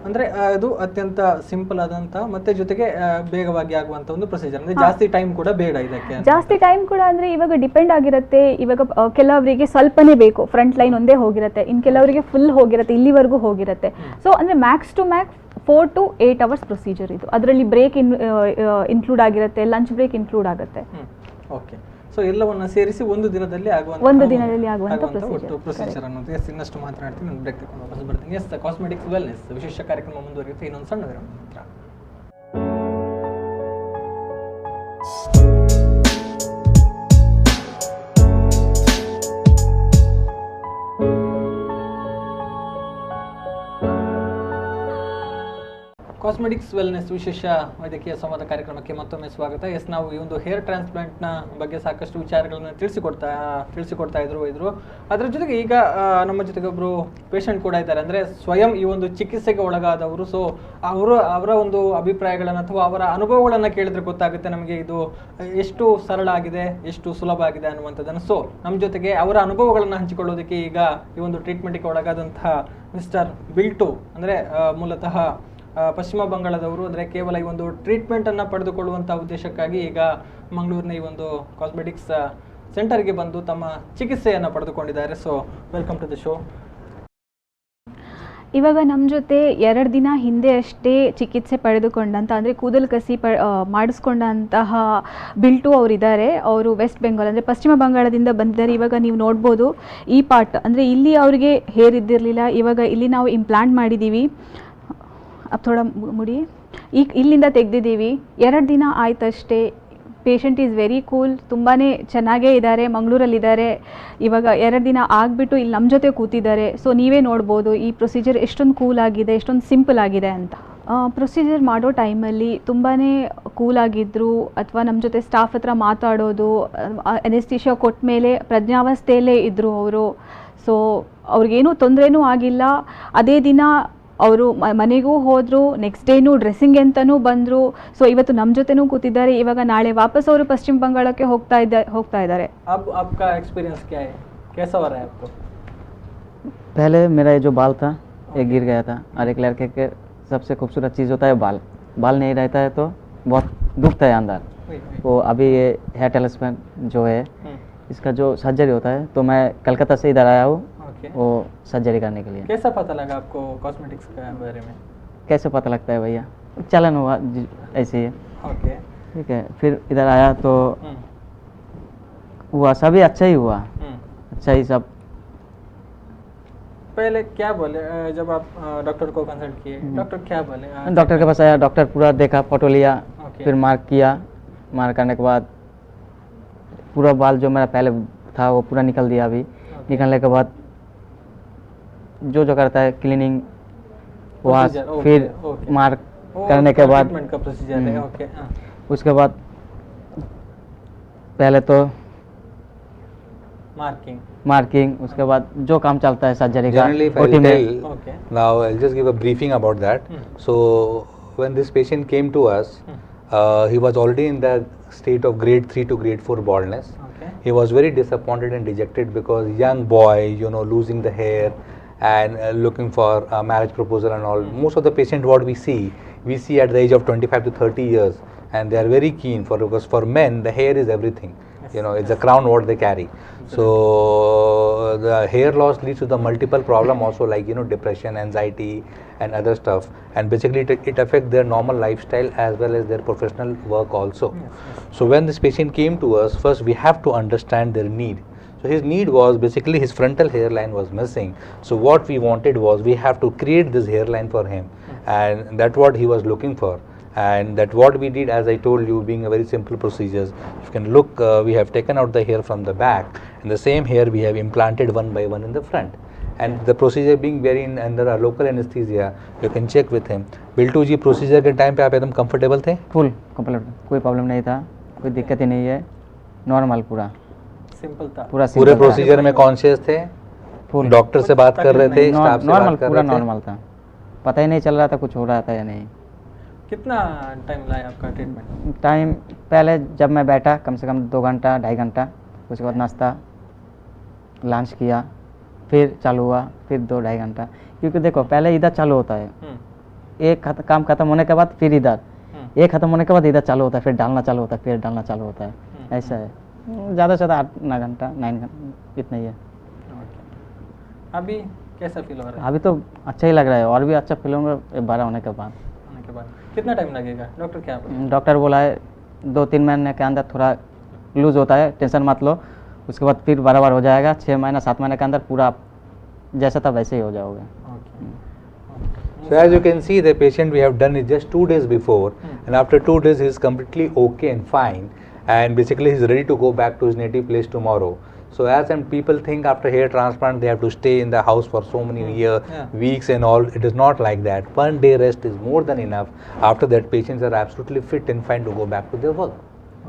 ಅಂದರೆ ಅದು ಅತ್ಯಂತ simple ಆದಂಥ ಮತ್ತೆ ಜೊತೆಗೆ ಬೇಗವಾಗಿ ಆಗುವಂಥ ಒಂದು procedure. ಅಂದರೆ ಜಾಸ್ತಿ ಟೈಮ್ ಕೂಡ ಬೇಡ ಇದಕ್ಕೆ. ಜಾಸ್ತಿ ಟೈಮ್ ಕೂಡ ಅಂದರೆ ಇವಾಗ ಡಿಪೆಂಡ್ ಆಗಿರುತ್ತೆ. ಇವಾಗ ಕೆಲವರಿಗೆ ಸ್ವಲ್ಪನೇ ಬೇಕು, ಫ್ರಂಟ್ ಲೈನ್ ಒಂದೇ ಹೋಗಿರುತ್ತೆ, ಇನ್ನು ಕೆಲವರಿಗೆ ಫುಲ್ ಹೋಗಿರುತ್ತೆ, ಇಲ್ಲಿವರೆಗೂ ಹೋಗಿರುತ್ತೆ. ಸೊ ಅಂದರೆ max to max 4 to 8 hours procedure ಇದು. ಅದರಲ್ಲಿ ಬ್ರೇಕ್ ಇನ್ಕ್ಲೂಡ್ ಆಗಿರುತ್ತೆ, ಲಂಚ್ ಬ್ರೇಕ್ ಇನ್ಕ್ಲೂಡ್ ಆಗುತ್ತೆ. ಓಕೆ. ಸೊ ಎಲ್ಲವನ್ನ ಸೇರಿಸಿ ಒಂದು ದಿನದಲ್ಲಿ ಆಗುವಂತ ಪ್ರೊಸೀಜರ್ ಅನ್ನೋದು. ಇನ್ನಷ್ಟು ಮಾತನಾಡ್ತೀನಿ, ನಾನು ಬ್ರೇಕ್ ತಗೊಂಡು ವಾಪಸ್ ಬರ್ತೀನಿ. ಎಸ್, ಕಾಸ್ಮೆಟಿಕ್ಸ್ ವೆಲ್ನೆಸ್ ವಿಶೇಷ ಕಾರ್ಯಕ್ರಮ ಮುಂದುವರಿಯುತ್ತೆ ಇನ್ನೊಂದು ಸಣ್ಣ ವಿರಾಮ ನಂತರ. ಕಾಸ್ಮೆಟಿಕ್ಸ್ ವೆಲ್ನೆಸ್ ವಿಶೇಷ ವೈದ್ಯಕೀಯ ಸಂವಾದ ಕಾರ್ಯಕ್ರಮಕ್ಕೆ ಮತ್ತೊಮ್ಮೆ ಸ್ವಾಗತ. ಎಸ್, ನಾವು ಈ ಒಂದು ಹೇರ್ ಟ್ರಾನ್ಸ್ಪ್ಲಾಂಟ್ನ ಬಗ್ಗೆ ಸಾಕಷ್ಟು ವಿಚಾರಗಳನ್ನು ತಿಳಿಸಿಕೊಡ್ತಾ ಇದ್ರು. ಅದರ ಜೊತೆಗೆ ಈಗ ನಮ್ಮ ಜೊತೆಗೆ ಒಬ್ಬರು ಪೇಷಂಟ್ ಕೂಡ ಇದ್ದಾರೆ, ಅಂದರೆ ಸ್ವಯಂ ಈ ಒಂದು ಚಿಕಿತ್ಸೆಗೆ ಒಳಗಾದವರು. ಸೊ ಅವರ ಒಂದು ಅಭಿಪ್ರಾಯಗಳನ್ನು ಅಥವಾ ಅವರ ಅನುಭವಗಳನ್ನು ಕೇಳಿದ್ರೆ ಗೊತ್ತಾಗುತ್ತೆ ನಮಗೆ ಇದು ಎಷ್ಟು ಸರಳ ಆಗಿದೆ, ಎಷ್ಟು ಸುಲಭ ಆಗಿದೆ ಅನ್ನುವಂಥದ್ದನ್ನು. ಸೊ ನಮ್ಮ ಜೊತೆಗೆ ಅವರ ಅನುಭವಗಳನ್ನು ಹಂಚಿಕೊಳ್ಳೋದಕ್ಕೆ ಈಗ ಈ ಒಂದು ಟ್ರೀಟ್ಮೆಂಟ್ಗೆ ಒಳಗಾದಂತಹ ಮಿಸ್ಟರ್ ಬಿಲ್ಟು, ಅಂದರೆ ಮೂಲತಃ ಪಶ್ಚಿಮ ಬಂಗಾಳದವರು ಅಂದರೆ ಕೇವಲ ಈ ಒಂದು ಟ್ರೀಟ್ಮೆಂಟನ್ನು ಪಡೆದುಕೊಳ್ಳುವಂಥ ಉದ್ದೇಶಕ್ಕಾಗಿ ಈಗ ಮಂಗಳೂರಿನ ಈ ಒಂದು ಕಾಸ್ಮೆಟಿಕ್ಸ್ ಸೆಂಟರ್ಗೆ ಬಂದು ತಮ್ಮ ಚಿಕಿತ್ಸೆಯನ್ನು ಪಡೆದುಕೊಂಡಿದ್ದಾರೆ. So welcome to the show. ಇವಾಗ ನಮ್ಮ ಜೊತೆ 2 ದಿನ ಹಿಂದೆ ಅಷ್ಟೇ ಚಿಕಿತ್ಸೆ ಪಡೆದುಕೊಂಡಂಥ ಅಂದರೆ ಕೂದಲು ಕಸಿ ಮಾಡಿಸ್ಕೊಂಡಂತಹ ಬಿಲ್ಟು ಅವರಿದ್ದಾರೆ. ಅವರು ವೆಸ್ಟ್ ಬೆಂಗಾಲ್ ಅಂದರೆ ಪಶ್ಚಿಮ ಬಂಗಾಳದಿಂದ ಬಂದಿದ್ದಾರೆ. ಇವಾಗ ನೀವು ನೋಡ್ಬೋದು ಈ ಪಾರ್ಟ್ ಅಂದರೆ ಇಲ್ಲಿ ಅವರಿಗೆ ಹೇರ್ ಇದ್ದಿರಲಿಲ್ಲ, ಇವಾಗ ಇಲ್ಲಿ ನಾವು ಇಂಪ್ಲಾಂಟ್ ಮಾಡಿದ್ದೀವಿ. ಥೋಡ ಮುಡಿ ಈಗ ಇಲ್ಲಿಂದ ತೆಗೆದಿದ್ದೀವಿ. 2 ದಿನ ಆಯ್ತಷ್ಟೇ. ಪೇಷಂಟ್ ಈಸ್ ವೆರಿ ಕೂಲ್, ತುಂಬಾ ಚೆನ್ನಾಗೇ ಇದ್ದಾರೆ, ಮಂಗಳೂರಲ್ಲಿದ್ದಾರೆ. ಇವಾಗ 2 ದಿನ ಆಗಿಬಿಟ್ಟು ಇಲ್ಲಿ ನಮ್ಮ ಜೊತೆ ಕೂತಿದ್ದಾರೆ. ಸೊ ನೀವೇ ನೋಡ್ಬೋದು ಈ ಪ್ರೊಸೀಜರ್ ಎಷ್ಟೊಂದು ಕೂಲ್ ಆಗಿದೆ, ಎಷ್ಟೊಂದು ಸಿಂಪಲ್ ಆಗಿದೆ ಅಂತ. ಪ್ರೊಸೀಜರ್ ಮಾಡೋ ಟೈಮಲ್ಲಿ ತುಂಬಾ ಕೂಲಾಗಿದ್ದರು, ಅಥವಾ ನಮ್ಮ ಜೊತೆ ಸ್ಟಾಫ್ ಹತ್ರ ಮಾತಾಡೋದು, ಅನೆಸ್ಥಿಷಿಯಾ ಕೊಟ್ಟ ಮೇಲೆ ಪ್ರಜ್ಞಾವಸ್ಥೆಯಲ್ಲೇ ಇದ್ದರು ಅವರು. ಸೊ ಅವ್ರಿಗೇನೂ ತೊಂದರೆನೂ ಆಗಿಲ್ಲ. ಅದೇ ದಿನ ಅವರು ಮನೆಗೂ ಹೋದರು, ನೆಕ್ಸ್ಟ್ ಡೇನೂ ಡ್ರೆಸ್ಸಿಂಗ್ ಅಂತಲೂ ಬಂದರು. ಸೊ ಇವತ್ತು ನಮ್ಮ ಜೊತೆನೂ ಕೂತಿದ್ದಾರೆ. ಇವಾಗ ನಾಳೆ ವಾಪಸ್ ಅವರು ಪಶ್ಚಿಮ ಬಂಗಾಳಕ್ಕೆ ಹೋಗ್ತಾ ಇದ್ದಾರೆ. आपका एक्सपीरियंस क्या है, कैसा हो रहा है आपको? पहले मेरा ये जो बाल था ये गिर गया था, और एक लड़के के सबसे खूबसूरत चीज़ होता है बाल नहीं रहता है तो बहुत दुखता है अंदर. वो अभी ये हेयर ट्रांसप्लांट जो है इसका जो सर्जरी होता है, तो मैं कलकत्ता से इधर आया हूँ वो सर्जरी करने के लिए. कैसा पता लगा आपको कॉस्मेटिक्स के बारे में? कैसे पता लगता है भैया, चलन हुआ ऐसे ही. ओके, ठीक है. फिर इधर आया तो हुआ, सभी अच्छा ही हुआ, अच्छा ही सब. पहले क्या बोले जब आप डॉक्टर को कंसल्ट किए? डॉक्टर क्या बोले? डॉक्टर के पास आया, डॉक्टर पूरा देखा, फोटो लिया, फिर मार्क किया. मार्क करने के बाद पूरा बाल जो मेरा पहले था वो पूरा निकल दिया. अभी निकलने के बाद जो करता है क्लीनिंग वॉश, फिर मार्क करने के बाद ट्रीटमेंट का प्रोसीजर है. ओके, उसके बाद पहले तो मार्किंग, उसके बाद जो काम चलता है सर्जरी का. Generally, if I will tell, now I'll just give a briefing about that. So when this patient came to us, he was already in the state of grade 3 to grade 4 baldness. He was very disappointed and dejected because young boy, losing the hair and looking for a marriage proposal and all. Most of the patients what we see at the age of 25 to 30 years, and they are very keen because for men the hair is everything. It's a crown what they carry. So the hair loss leads to the multiple problem also, like depression, anxiety and other stuff, and basically it affects their normal lifestyle as well as their professional work also. So when this patient came to us, first we have to understand their need. So his need was basically his frontal hairline was missing. So what we wanted was we have to create this hairline for him, and that's what he was looking for. And that what we did, as I told you, being a very simple procedures. You can look, we have taken out the hair from the back, and the same hair we have implanted one by one in the front. And the procedure being very under a local anesthesia, you can check with him. Biltu ji procedure के time पे आप एकदम comfortable थे? Full comfortable, कोई problem नहीं था, कोई दिक्कत ही नहीं है, नॉर्मल पूरा सिंपल था. पूरे प्रोसीजर में कॉन्शियस थे? फुल. डॉक्टर से बात कर रहे थे, स्टाफ से नॉर्मल, बात कर पूरा रहे थे? नॉर्मल था, पता ही नहीं चल रहा था कुछ हो रहा था या नहीं. कितना टाइम लाया आपका ट्रीटमेंट? टाइम पहले जब मैं बैठा कम से कम 2 घंटा 2.5 घंटा, उसके बाद नाश्ता लंच किया, फिर चालू हुआ, फिर 2-2.5 घंटा. क्योंकि देखो पहले इधर चालू होता है, एक काम खत्म होने के बाद फिर इधर, एक खत्म होने के बाद इधर चालू होता है, फिर डालना चालू होता है, फिर डालना चालू होता है. ऐसा है. ज़्यादा से ज़्यादा 8-9 घंटा 9 घंटा इतना ही है. अभी कैसा फील हो रहा है? अभी तो अच्छा ही लग रहा है, और भी अच्छा फील होगा 12 होने के बाद. कितना टाइम लगेगा? डॉक्टर क्या बोला? डॉक्टर बोला है 2-3 महीने के अंदर थोड़ा लूज होता है, टेंशन मत लो, उसके बाद फिर बराबर हो जाएगा. 6 महीना 7 महीने के अंदर पूरा जैसा था वैसे ही हो जाओगे. So as you can see, the patient we have done it just 2 days before, and after 2 days he is completely okay and fine, and basically he is ready to go back to his native place tomorrow. So as and people think after hair transplant they have to stay in the house for so many weeks and all. It is not like that. 1 day rest is more than enough. After that, patients are absolutely fit and fine to go back to their work.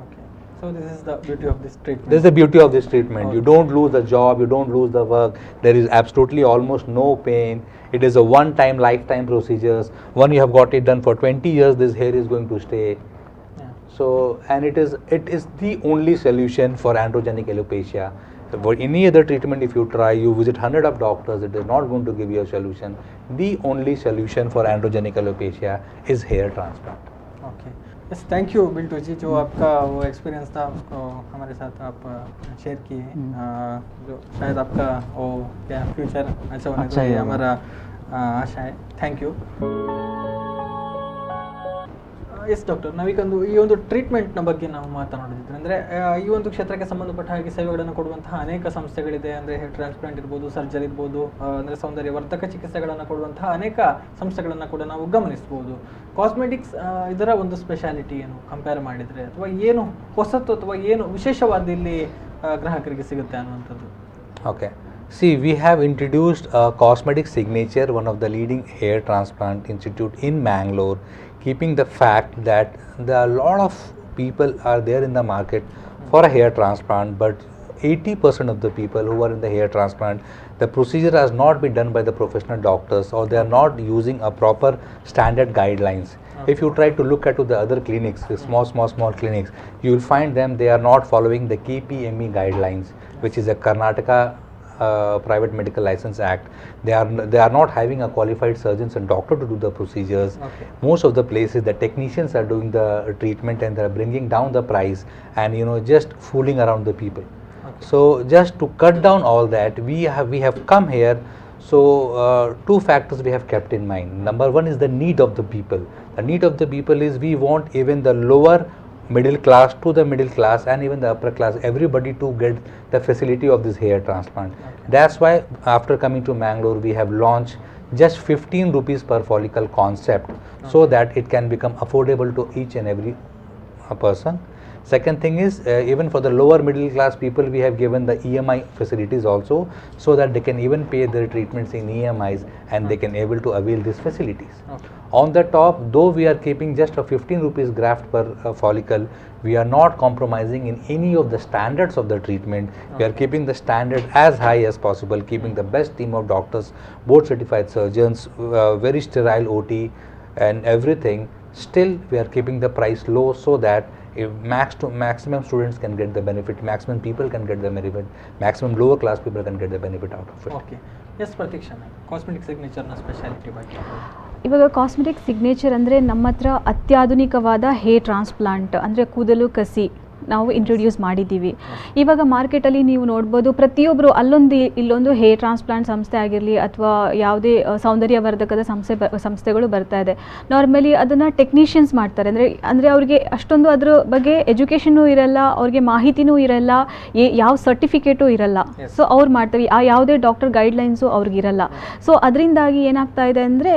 Okay. So this is the beauty of this treatment. This is the beauty of this treatment. You don't lose the job, you don't lose the work. There is absolutely almost no pain. It is a one-time, lifetime procedures. When you have got it done for 20 years, this hair is going to stay. So, and it is the only solution for androgenic alopecia. For any other treatment, if you try, you visit 100 of doctors, it is not going to give you a solution. The only solution for androgenic alopecia is hair transplant. Okay yes, thank you Biltu ji, जो आपका वो experience था उसको हमारे साथ आप share किए, जो शायद आपका वो क्या फ्यूचर अच्छा होने अच्छा तो ये ही होगा। हमारा आशा है. Thank you. ಎಸ್ ಡಾಕ್ಟರ್, ನಾವೀಗೊಂದು ಈ ಒಂದು ಟ್ರೀಟ್ಮೆಂಟ್ನ ಬಗ್ಗೆ ನಾವು ಮಾತನಾಡೋದಿದ್ರೆ ಅಂದರೆ ಈ ಒಂದು ಕ್ಷೇತ್ರಕ್ಕೆ ಸಂಬಂಧಪಟ್ಟ ಹಾಗೆ ಸೇವೆಗಳನ್ನು ಕೊಡುವಂತಹ ಅನೇಕ ಸಂಸ್ಥೆಗಳಿದೆ. ಅಂದರೆ ಹೇರ್ ಟ್ರಾನ್ಸ್ಪ್ಲಾಂಟ್ ಇರ್ಬೋದು, ಸರ್ಜರಿ ಇರ್ಬೋದು, ಅಂದರೆ ಸೌಂದರ್ಯವರ್ಧಕ ಚಿಕಿತ್ಸೆಗಳನ್ನು ಕೊಡುವಂತಹ ಅನೇಕ ಸಂಸ್ಥೆಗಳನ್ನು ಕೂಡ ನಾವು ಗಮನಿಸ್ಬೋದು. ಕಾಸ್ಮೆಟಿಕ್ಸ್ ಇದರ ಒಂದು ಸ್ಪೆಷಾಲಿಟಿ ಏನು ಕಂಪೇರ್ ಮಾಡಿದರೆ, ಅಥವಾ ಏನು ಹೊಸತು ಅಥವಾ ಏನು ವಿಶೇಷವಾದ ಇಲ್ಲಿ ಗ್ರಾಹಕರಿಗೆ ಸಿಗುತ್ತೆ ಅನ್ನುವಂಥದ್ದು? Okay. See, we have introduced a cosmetic signature, one of the leading hair transplant institute in Mangalore, keeping the fact that there are a lot of people are there in the market for a hair transplant, but 80% of the people who are in the hair transplant, the procedure has not been done by the professional doctors, or they are not using a proper standard guidelines. If you try to look at to the other clinics, the small clinics, you will find them they are not following the KPME guidelines, which is a Karnataka Private Medical License Act. They are not having a qualified surgeons and doctor to do the procedures. Okay. Most of the places the technicians are doing the treatment and they are bringing down the price and just fooling around the people. Okay. So just to cut down all that, we have come here. So two factors we have kept in mind. Number one is the need of the people. The need of the people is we want even the lower middle class to the middle class and even the upper class, everybody to get the facility of this hair transplant. Okay. That's why after coming to Mangalore, we have launched just 15 rupees per follicle concept, so that it can become affordable to each and every person. Second thing is even for the lower middle class people, we have given the EMI facilities also, so that they can even pay their treatments in EMIs and they can able to avail these facilities. Okay. On the top, though we are keeping just a 15 rupees graft per follicle, we are not compromising in any of the standards of the treatment. We are keeping the standard as high as possible, keeping the best team of doctors, board certified surgeons, very sterile OT and everything. Still we are keeping the price low, so that if maximum students can get the benefit, maximum people can get the benefit, maximum lower class people can get the benefit out of it. Okay yes, Prateeksha cosmetic ಸಿಗ್ನೇಚರ್ನ speciality ಬಗ್ಗೆ. ಇವಾಗ cosmetic signature ಅಂದರೆ ನಮ್ಮ ಹತ್ರ ಅತ್ಯಾಧುನಿಕವಾದ hair transplant ಅಂದರೆ ಕೂದಲು ಕಸಿ ನಾವು ಇಂಟ್ರೊಡ್ಯೂಸ್ ಮಾಡಿದ್ದೀವಿ. ಇವಾಗ ಮಾರ್ಕೆಟಲ್ಲಿ ನೀವು ನೋಡ್ಬೋದು, ಪ್ರತಿಯೊಬ್ಬರು ಅಲ್ಲೊಂದು ಇಲ್ಲೊಂದು ಹೇರ್ ಟ್ರಾನ್ಸ್ಪ್ಲಾಂಟ್ ಸಂಸ್ಥೆ ಆಗಿರಲಿ ಅಥವಾ ಯಾವುದೇ ಸೌಂದರ್ಯವರ್ಧಕದ ಸಂಸ್ಥೆಗಳು ಬರ್ತಾ ಇದೆ. ನಾರ್ಮಲಿ ಅದನ್ನು ಟೆಕ್ನಿಷಿಯನ್ಸ್ ಮಾಡ್ತಾರೆ. ಅಂದರೆ ಅವ್ರಿಗೆ ಅಷ್ಟೊಂದು ಅದ್ರ ಬಗ್ಗೆ ಎಜುಕೇಷನ್ನೂ ಇರಲ್ಲ, ಅವ್ರಿಗೆ ಮಾಹಿತಿನೂ ಇರಲ್ಲ, ಯಾವ ಸರ್ಟಿಫಿಕೇಟು ಇರಲ್ಲ. ಸೊ ಅವ್ರು ಮಾಡ್ತೀವಿ, ಆ ಯಾವುದೇ ಡಾಕ್ಟರ್ ಗೈಡ್ಲೈನ್ಸು ಅವ್ರಿಗಿರಲ್ಲ. ಸೊ ಅದರಿಂದಾಗಿ ಏನಾಗ್ತಾ ಇದೆ ಅಂದರೆ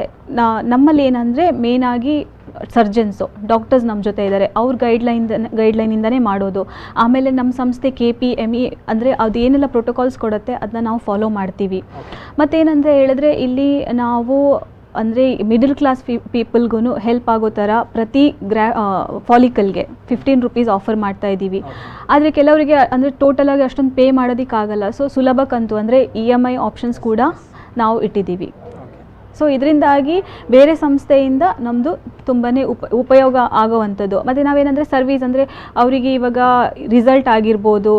ನಮ್ಮಲ್ಲಿ ಏನಂದರೆ ಮೇನಾಗಿ ಸರ್ಜನ್ಸು ಡಾಕ್ಟರ್ಸ್ ನಮ್ಮ ಜೊತೆ ಇದ್ದಾರೆ, ಅವ್ರ ಗೈಡ್ಲೈನಿಂದನೇ ಮಾಡೋದು. ಆಮೇಲೆ ನಮ್ಮ ಸಂಸ್ಥೆ KPME ಅಂದರೆ ಅದೇನೆಲ್ಲ ಪ್ರೋಟೋಕಾಲ್ಸ್ ಕೊಡುತ್ತೆ ಅದನ್ನ ನಾವು ಫಾಲೋ ಮಾಡ್ತೀವಿ. ಮತ್ತೇನಂತ ಹೇಳಿದ್ರೆ ಇಲ್ಲಿ ನಾವು ಅಂದರೆ ಮಿಡಲ್ ಕ್ಲಾಸ್ ಪೀಪಲ್ಗೂ ಹೆಲ್ಪ್ ಆಗೋ ಥರ ಪ್ರತಿ ಫಾಲಿಕಲ್ಗೆ 15 ರೂಪೀಸ್ ಆಫರ್ ಮಾಡ್ತಾ ಇದ್ದೀವಿ. ಆದರೆ ಕೆಲವರಿಗೆ ಅಂದರೆ ಟೋಟಲಾಗಿ ಅಷ್ಟೊಂದು ಪೇ ಮಾಡೋದಕ್ಕಾಗಲ್ಲ. ಸೊ ಸುಲಭ ಕಂತು ಅಂದರೆ EMI ಆಪ್ಷನ್ಸ್ ಕೂಡ ನಾವು ಇಟ್ಟಿದ್ದೀವಿ. ಸೊ ಇದರಿಂದಾಗಿ ಬೇರೆ ಸಂಸ್ಥೆಯಿಂದ ನಮ್ಮದು ತುಂಬಾ ಉಪಯೋಗ ಆಗೋವಂಥದ್ದು. ಮತ್ತು ನಾವೇನಂದರೆ ಸರ್ವಿಸ್ ಅಂದರೆ ಅವರಿಗೆ ಇವಾಗ ರಿಸಲ್ಟ್ ಆಗಿರ್ಬೋದು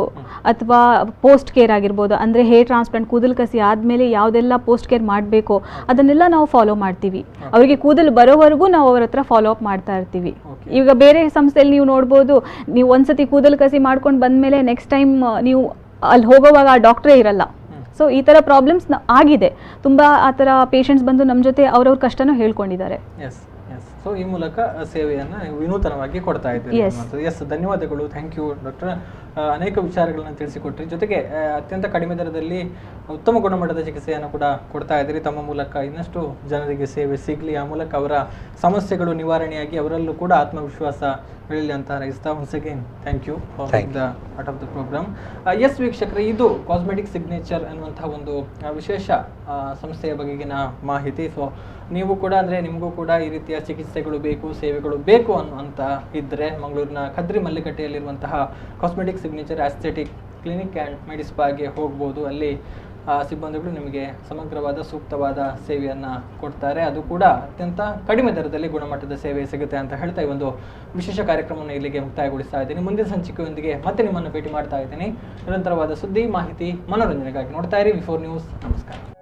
ಅಥವಾ ಪೋಸ್ಟ್ ಕೇರ್ ಆಗಿರ್ಬೋದು, ಅಂದರೆ ಹೇರ್ ಟ್ರಾನ್ಸ್ಪ್ಲಾಂಟ್ ಕೂದಲು ಕಸಿ ಆದಮೇಲೆ ಯಾವುದೆಲ್ಲ ಪೋಸ್ಟ್ ಕೇರ್ ಮಾಡಬೇಕು ಅದನ್ನೆಲ್ಲ ನಾವು ಫಾಲೋ ಮಾಡ್ತೀವಿ. ಅವರಿಗೆ ಕೂದಲು ಬರೋವರೆಗೂ ನಾವು ಅವ್ರ ಹತ್ರ ಫಾಲೋ ಅಪ್ ಮಾಡ್ತಾ ಇರ್ತೀವಿ. ಈಗ ಬೇರೆ ಸಂಸ್ಥೆಯಲ್ಲಿ ನೀವು ನೋಡ್ಬೋದು, ನೀವು ಒಂದ್ಸತಿ ಕೂದಲು ಕಸಿ ಮಾಡ್ಕೊಂಡು ಬಂದಮೇಲೆ ನೆಕ್ಸ್ಟ್ ಟೈಮ್ ನೀವು ಅಲ್ಲಿ ಹೋಗೋವಾಗ ಆ ಡಾಕ್ಟ್ರೇ ಇರಲ್ಲ. ಸೊ ಈ ಥರ ಪ್ರಾಬ್ಲಮ್ಸ್ ಆಗಿದೆ ತುಂಬ. ಆ ಥರ ಪೇಷಂಟ್ಸ್ ಬಂದು ನಮ್ಮ ಜೊತೆ ಅವ್ರವ್ರ ಕಷ್ಟನೂ ಹೇಳ್ಕೊಂಡಿದ್ದಾರೆ. ಎಸ್ ಎಸ್, ಸೊ ಈ ಮೂಲಕ ಸೇವೆಯನ್ನು ವಿನೂತನವಾಗಿ ಕೊಡ್ತಾ ಇದ್ದೀವಿ. ಎಸ್, ಧನ್ಯವಾದಗಳು. Thank you doctor. ಅನೇಕ ವಿಚಾರಗಳನ್ನು ತಿಳಿಸಿಕೊಟ್ರಿ, ಜೊತೆಗೆ ಅತ್ಯಂತ ಕಡಿಮೆ ದರದಲ್ಲಿ ಉತ್ತಮ ಗುಣಮಟ್ಟದ ಚಿಕಿತ್ಸೆಯನ್ನು ಕೂಡ ಕೊಡ್ತಾ ಇದ್ದೀರಿ. ತಮ್ಮ ಮೂಲಕ ಇನ್ನಷ್ಟು ಜನರಿಗೆ ಸೇವೆ ಸಿಗಲಿ, ಆ ಮೂಲಕ ಅವರ ಸಮಸ್ಯೆಗಳು ನಿವಾರಣೆಯಾಗಿ ಅವರಲ್ಲೂ ಕೂಡ ಆತ್ಮವಿಶ್ವಾಸ ಬೆಳೀಲಿ ಅಂತ ರೈಸ್ತಾ once again thank you for the part of the program. Yes ವೀಕ್ಷಕರೇ, ಇದು ಕಾಸ್ಮೆಟಿಕ್ ಸಿಗ್ನೇಚರ್ ಅನ್ನುವಂತಹ ಒಂದು ವಿಶೇಷ ಸಂಸ್ಥೆಯ ಬಗೆಗಿನ ಮಾಹಿತಿ. ಸೊ ನೀವು ಕೂಡ ಅಂದರೆ ನಿಮಗೂ ಕೂಡ ಈ ರೀತಿಯ ಚಿಕಿತ್ಸೆಗಳು ಬೇಕು, ಸೇವೆಗಳು ಬೇಕು ಅಂತ ಇದ್ದರೆ ಮಂಗಳೂರಿನ ಖದ್ರಿ ಮಲ್ಲಿಕಟ್ಟೆಯಲ್ಲಿರುವಂತಹ cosmetic signature aesthetic clinic and ಮೆಡಿಸ್ಪಾಗೆ ಹೋಗ್ಬೋದು. ಅಲ್ಲಿ ಸಿಬ್ಬಂದಿಗಳು ನಿಮಗೆ ಸಮಗ್ರವಾದ ಸೂಕ್ತವಾದ ಸೇವೆಯನ್ನು ಕೊಡ್ತಾರೆ. ಅದು ಕೂಡ ಅತ್ಯಂತ ಕಡಿಮೆ ದರದಲ್ಲಿ ಗುಣಮಟ್ಟದ ಸೇವೆ ಸಿಗುತ್ತೆ ಅಂತ ಹೇಳ್ತಾ ಈ ಒಂದು ವಿಶೇಷ ಕಾರ್ಯಕ್ರಮವನ್ನು ಇಲ್ಲಿಗೆ ಮುಕ್ತಾಯಗೊಳಿಸ್ತಾ ಇದ್ದೀನಿ. ಮುಂದಿನ ಸಂಚಿಕೆಯೊಂದಿಗೆ ಮತ್ತೆ ನಿಮ್ಮನ್ನು ಭೇಟಿ ಮಾಡ್ತಾ ಇದ್ದೀನಿ. ನಿರಂತರವಾದ ಸುದ್ದಿ, ಮಾಹಿತಿ, ಮನೋರಂಜನೆಗಾಗಿ ನೋಡ್ತಾ ಇರಿ ವಿ4 ನ್ಯೂಸ್. ನಮಸ್ಕಾರ.